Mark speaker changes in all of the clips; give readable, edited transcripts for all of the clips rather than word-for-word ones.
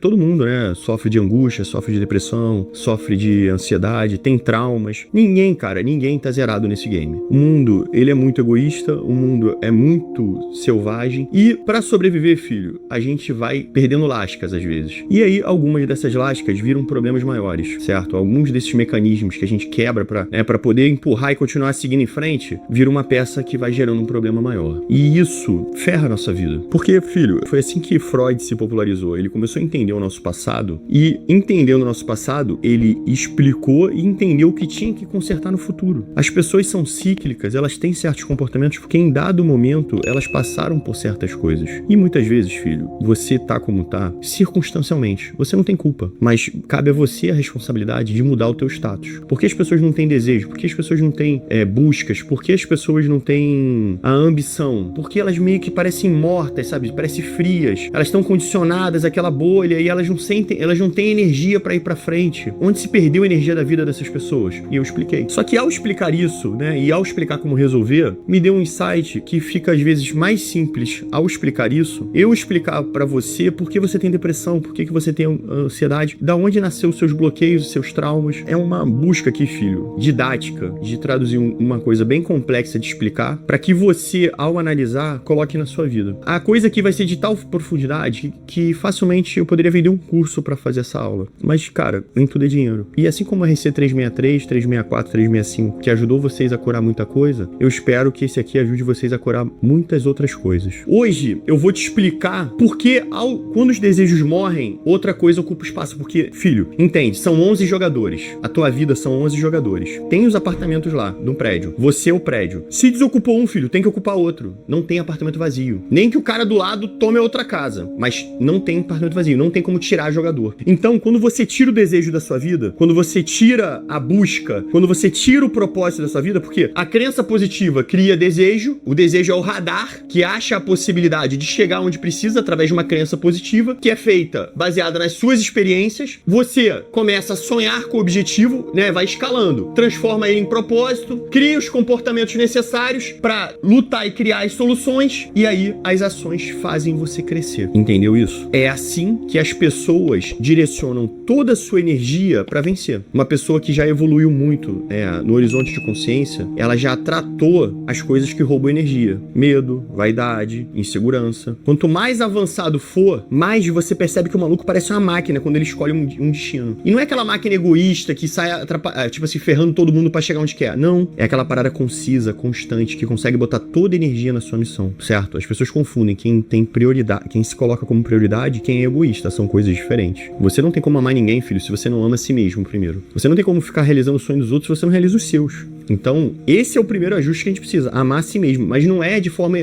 Speaker 1: Todo mundo, né, sofre de angústia, sofre de depressão, sofre de ansiedade, tem traumas. Ninguém, cara, ninguém tá zerado nesse game. O mundo, ele é muito egoísta, o mundo é muito selvagem e pra sobreviver, filho, a gente vai perdendo lascas às vezes. E aí, algumas dessas lascas viram problemas maiores, certo? Alguns desses mecanismos que a gente quebra pra poder empurrar e continuar seguindo em frente, vira uma peça que vai gerando um problema maior. E isso ferra a nossa vida. Porque, filho, foi assim que Freud se popularizou. Ele começou a entender o nosso passado e, entendendo o nosso passado, ele explicou e entendeu o que tinha que consertar no futuro. As pessoas são cíclicas, elas têm certos comportamentos porque em dado momento elas passaram por certas coisas. E muitas vezes, filho, você tá como tá circunstancialmente. Você não tem culpa, mas cabe a você a responsabilidade de mudar o teu status. Por que as pessoas não têm desejo? Por que as pessoas não têm buscas? Por que as pessoas não têm a ambição? Porque elas meio que parecem mortas, sabe? Parecem frias. Elas estão condicionadas àquela bolha e elas não têm energia pra ir pra frente. Onde se perdeu a energia da vida dessas pessoas? E eu expliquei. Só que ao explicar isso, né, e ao explicar como resolver, me deu um insight que fica às vezes mais simples ao explicar isso. Eu explicar pra você por que você tem depressão, por que você tem ansiedade, da onde nasceu os seus bloqueios, os seus traumas. É uma busca aqui, filho, didática, de traduzir uma coisa bem complexa de explicar, pra que você, ao analisar, coloque na sua vida. A coisa aqui vai ser de tal profundidade que facilmente eu poderia vender um curso pra fazer essa aula. Mas, cara, nem tudo é dinheiro. E assim como a RC363, 364, 365, que ajudou vocês a curar muita coisa, eu espero que esse aqui ajude vocês a curar muitas outras coisas. Hoje, eu vou te explicar por que, quando os desejos morrem, outra coisa ocupa espaço. Porque, filho, entende, são 11 jogadores. A tua vida são 11 jogadores. Tem os apartamentos lá, de um prédio. Você é o prédio. Se desocupou um, filho, tem que ocupar outro. Não tem apartamento vazio. Nem que o cara do lado tome a outra casa. Mas não tem apartamento vazio. Não tem como tirar jogador. Então, quando você tira o desejo da sua vida, quando você tira a busca, quando você tira o propósito da sua vida, porque a crença positiva cria desejo, o desejo é o radar que acha a possibilidade de chegar onde precisa através de uma crença positiva, que é feita baseada nas suas experiências. Você começa a sonhar com o objetivo, né? Vai escalando, transforma ele em propósito, cria os comportamentos necessários para lutar e criar as soluções, e aí as ações fazem você crescer. Entendeu isso? É assim que as pessoas direcionam toda a sua energia para vencer. Uma pessoa que já evoluiu muito, né, no horizonte de consciência, ela já tratou as coisas que roubam energia. Medo, vaidade, insegurança. Quanto mais avançado for, mais você percebe que o maluco parece uma máquina quando ele escolhe um destino. E não é aquela máquina egoísta que sai, tipo assim, ferrando todo mundo para chegar onde quer. Não. É aquela parada concisa, constante, que consegue botar toda a energia na sua missão, certo? As pessoas confundem quem tem prioridade, quem se coloca como prioridade e quem é egoísta. São coisas diferentes. Você não tem como amar ninguém, filho, se você não ama a si mesmo primeiro. Você não tem como ficar realizando o sonho dos outros se você não realiza os seus. Então, esse é o primeiro ajuste que a gente precisa, amar a si mesmo. Mas não é de forma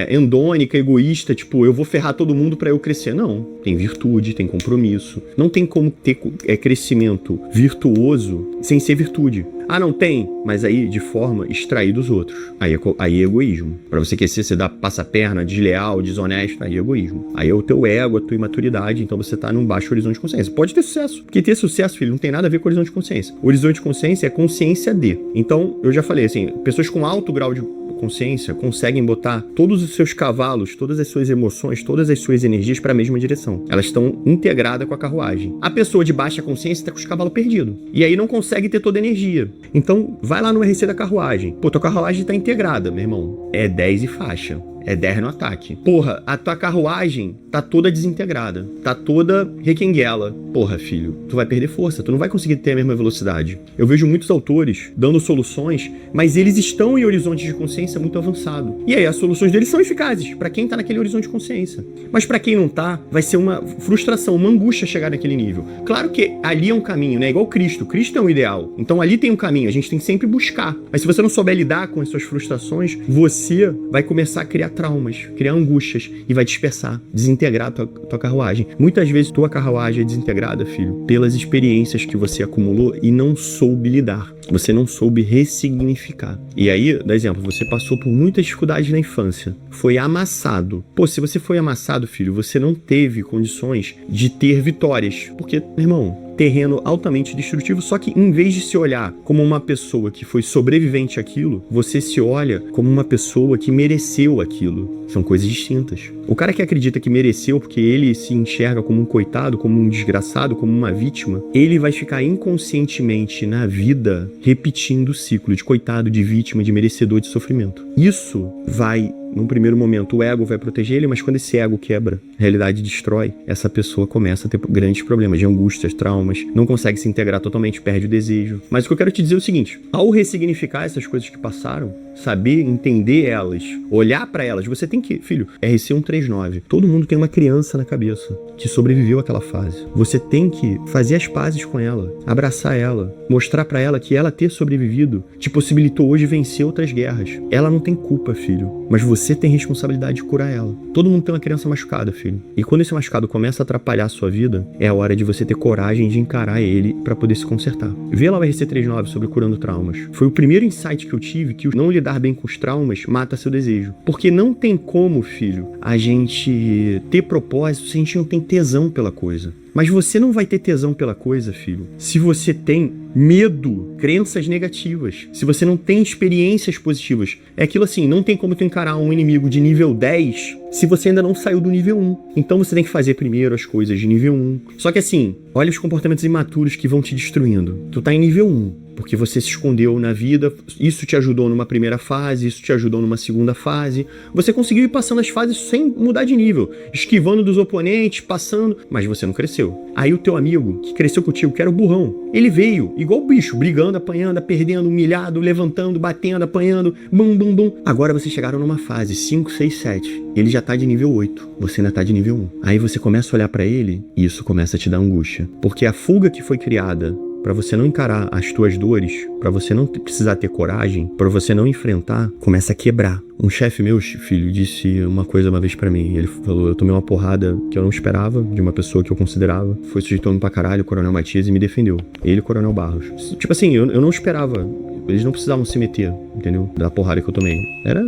Speaker 1: endônica, egoísta, tipo, eu vou ferrar todo mundo pra eu crescer. Não. Tem virtude, tem compromisso. Não tem como ter crescimento virtuoso sem ser virtude. Ah, não tem? Mas aí, de forma extrair dos outros. Aí é egoísmo. Pra você crescer, você dá passa-perna, desleal, desonesto, aí é egoísmo. Aí é o teu ego, a tua imaturidade, então você tá num baixo horizonte de consciência. Pode ter sucesso, porque ter sucesso, filho, não tem nada a ver com horizonte de consciência. O horizonte de consciência é consciência de. Então, eu já falei assim, pessoas com alto grau de consciência conseguem botar todos os seus cavalos, todas as suas emoções, todas as suas energias para a mesma direção. Elas estão integradas com a carruagem. A pessoa de baixa consciência está com os cavalos perdidos. E aí não consegue ter toda a energia. Então, vai lá no RC da carruagem. Pô, tua carruagem tá integrada, meu irmão. É 10 e faixa. É 10 no ataque. Porra, a tua carruagem tá toda desintegrada. Tá toda requenguela. Porra, filho, tu vai perder força. Tu não vai conseguir ter a mesma velocidade. Eu vejo muitos autores dando soluções, mas eles estão em horizonte de consciência muito avançado. E aí, as soluções deles são eficazes pra quem tá naquele horizonte de consciência. Mas pra quem não tá, vai ser uma frustração, uma angústia chegar naquele nível. Claro que ali é um caminho, né? Igual Cristo. Cristo é um ideal. Então ali tem um caminho. A gente tem que sempre buscar. Mas se você não souber lidar com as suas frustrações, você vai começar a criar traumas, criar angústias e vai dispersar, desintegrar a tua carruagem. Muitas vezes tua carruagem é desintegrada, filho, pelas experiências que você acumulou e não soube lidar. Você não soube ressignificar. E aí, dá exemplo, você passou por muitas dificuldades na infância, foi amassado. Pô, se você foi amassado, filho, você não teve condições de ter vitórias. Porque, meu irmão, terreno altamente destrutivo, só que em vez de se olhar como uma pessoa que foi sobrevivente àquilo, você se olha como uma pessoa que mereceu aquilo. São coisas distintas. O cara que acredita que mereceu porque ele se enxerga como um coitado, como um desgraçado, como uma vítima, ele vai ficar inconscientemente na vida repetindo o ciclo de coitado, de vítima, de merecedor de sofrimento. Isso vai, num primeiro momento, o ego vai proteger ele, mas quando esse ego quebra, a realidade destrói, essa pessoa começa a ter grandes problemas de angústias, traumas, não consegue se integrar totalmente, perde o desejo. Mas o que eu quero te dizer é o seguinte, ao ressignificar essas coisas que passaram, saber entender elas, olhar pra elas, você tem que, filho, RC 139, todo mundo tem uma criança na cabeça que sobreviveu àquela fase. Você tem que fazer as pazes com ela, abraçar ela, mostrar pra ela que ela ter sobrevivido te possibilitou hoje vencer outras guerras. Ela não tem culpa, filho, mas você tem responsabilidade de curar ela. Todo mundo tem uma criança machucada, filho. E quando esse machucado começa a atrapalhar a sua vida, é a hora de você ter coragem de encarar ele pra poder se consertar. Vê lá o RC 39 sobre curando traumas. Foi o primeiro insight que eu tive, que o não lidar bem com os traumas mata seu desejo. Porque não tem como, filho, a gente ter propósito se a gente não tem tesão pela coisa. Mas você não vai ter tesão pela coisa, filho, se você tem medo, crenças negativas, se você não tem experiências positivas. É aquilo assim, não tem como tu encarar um inimigo de nível 10 se você ainda não saiu do nível 1. Então você tem que fazer primeiro as coisas de nível 1. Só que assim, olha os comportamentos imaturos que vão te destruindo. Tu tá em nível 1, porque você se escondeu na vida, isso te ajudou numa primeira fase, isso te ajudou numa segunda fase. Você conseguiu ir passando as fases sem mudar de nível, esquivando dos oponentes, passando, mas você não cresceu. Aí o teu amigo, que cresceu contigo, que era o burrão, ele veio igual o bicho, brigando, apanhando, perdendo, humilhado, levantando, batendo, apanhando, bum, bum, bum. Agora vocês chegaram numa fase 5, 6, 7. Ele já tá de nível 8, você ainda tá de nível 1. Aí você começa a olhar pra ele e isso começa a te dar angústia. Porque a fuga que foi criada pra você não encarar as tuas dores, pra você não precisar ter coragem, pra você não enfrentar, começa a quebrar. Um chefe meu, filho, disse uma coisa uma vez pra mim. Ele falou, eu tomei uma porrada que eu não esperava, de uma pessoa que eu considerava. Foi sujeitando pra caralho, o Coronel Matias, e me defendeu. Ele e o Coronel Barros. Tipo assim, eu não esperava. Eles não precisavam se meter, entendeu? Da porrada que eu tomei.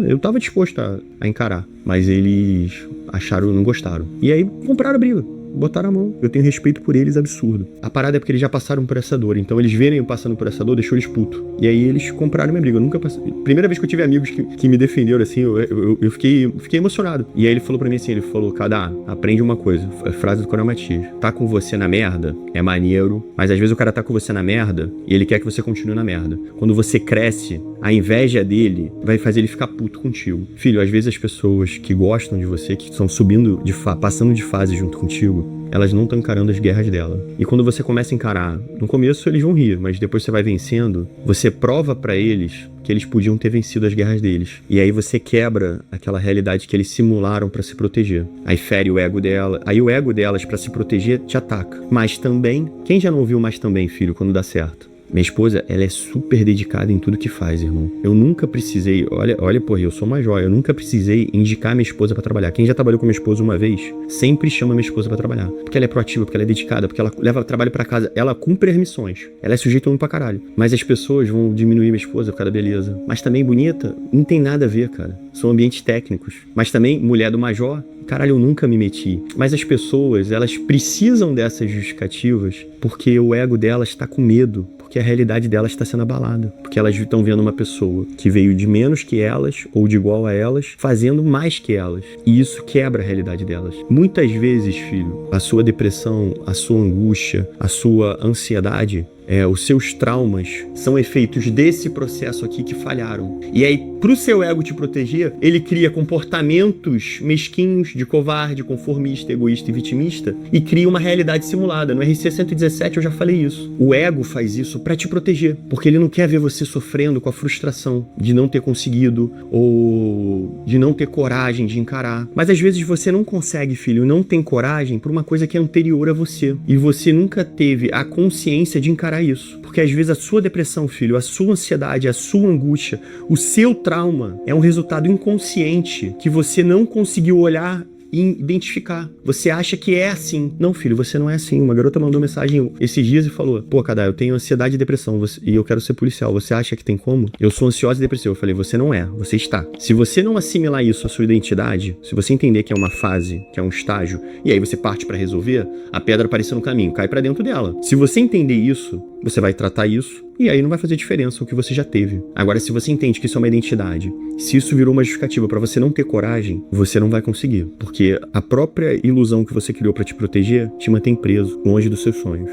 Speaker 1: Eu tava disposto a encarar. Mas eles acharam, não gostaram. E aí, compraram a briga. Botaram a mão. Eu tenho respeito por eles, absurdo. A parada é porque eles já passaram por essa dor. Então eles verem eu passando por essa dor, deixou eles putos. E aí eles compraram minha briga. Eu nunca passei. Primeira vez que eu tive amigos que me defenderam assim, eu fiquei emocionado. E aí ele falou pra mim assim, ele falou, Kadá, aprende uma coisa. A frase do Coronel Matias. Tá com você na merda, é maneiro. Mas às vezes o cara tá com você na merda e ele quer que você continue na merda. Quando você cresce, a inveja dele vai fazer ele ficar puto contigo. Filho, às vezes as pessoas que gostam de você, que estão subindo passando de fase junto contigo, elas não estão encarando as guerras dela. E quando você começa a encarar, no começo eles vão rir, mas depois você vai vencendo, você prova pra eles que eles podiam ter vencido as guerras deles. E aí você quebra aquela realidade que eles simularam pra se proteger. Aí fere o ego dela. Aí o ego delas, pra se proteger, te ataca. Mas também, quem já não ouviu mais também, filho, quando dá certo? Minha esposa, ela é super dedicada em tudo que faz, irmão. Eu nunca precisei, olha, porra, eu sou uma joia, eu nunca precisei indicar minha esposa pra trabalhar. Quem já trabalhou com minha esposa uma vez, sempre chama minha esposa pra trabalhar. Porque ela é proativa, porque ela é dedicada, porque ela leva trabalho pra casa, ela cumpre as missões. Ela é sujeita a um pra caralho. Mas as pessoas vão diminuir minha esposa por causa da beleza. Mas também bonita, não tem nada a ver, cara. São ambientes técnicos. Mas também, mulher do major, caralho, eu nunca me meti. Mas as pessoas, elas precisam dessas justificativas porque o ego delas está com medo. Porque a realidade delas está sendo abalada. Porque elas estão vendo uma pessoa que veio de menos que elas, ou de igual a elas, fazendo mais que elas. E isso quebra a realidade delas. Muitas vezes, filho, a sua depressão, a sua angústia, a sua ansiedade, os seus traumas são efeitos desse processo aqui que falharam. E aí, pro seu ego te proteger, ele cria comportamentos mesquinhos, de covarde, conformista, egoísta e vitimista, e cria uma realidade simulada. No RC 117 eu já falei isso. O ego faz isso pra te proteger, porque ele não quer ver você sofrendo com a frustração de não ter conseguido, ou de não ter coragem de encarar. Mas às vezes você não consegue, filho, não tem coragem por uma coisa que é anterior a você. E você nunca teve a consciência de encarar isso. Porque às vezes a sua depressão, filho, a sua ansiedade, a sua angústia, o seu trauma é um resultado inconsciente que você não conseguiu olhar identificar. Você acha que é assim. Não, filho, você não é assim. Uma garota mandou mensagem esses dias e falou: pô, Kadai, eu tenho ansiedade e depressão e eu quero ser policial. Você acha que tem como? Eu sou ansiosa e depressiva. Eu falei: você não é, você está. Se você não assimilar isso à sua identidade, se você entender que é uma fase, que é um estágio, e aí você parte pra resolver, a pedra apareceu no caminho, cai pra dentro dela. Se você entender isso, você vai tratar isso, e aí não vai fazer diferença o que você já teve. Agora, se você entende que isso é uma identidade, se isso virou uma justificativa pra você não ter coragem, você não vai conseguir. Porque a própria ilusão que você criou pra te proteger te mantém preso, longe dos seus sonhos.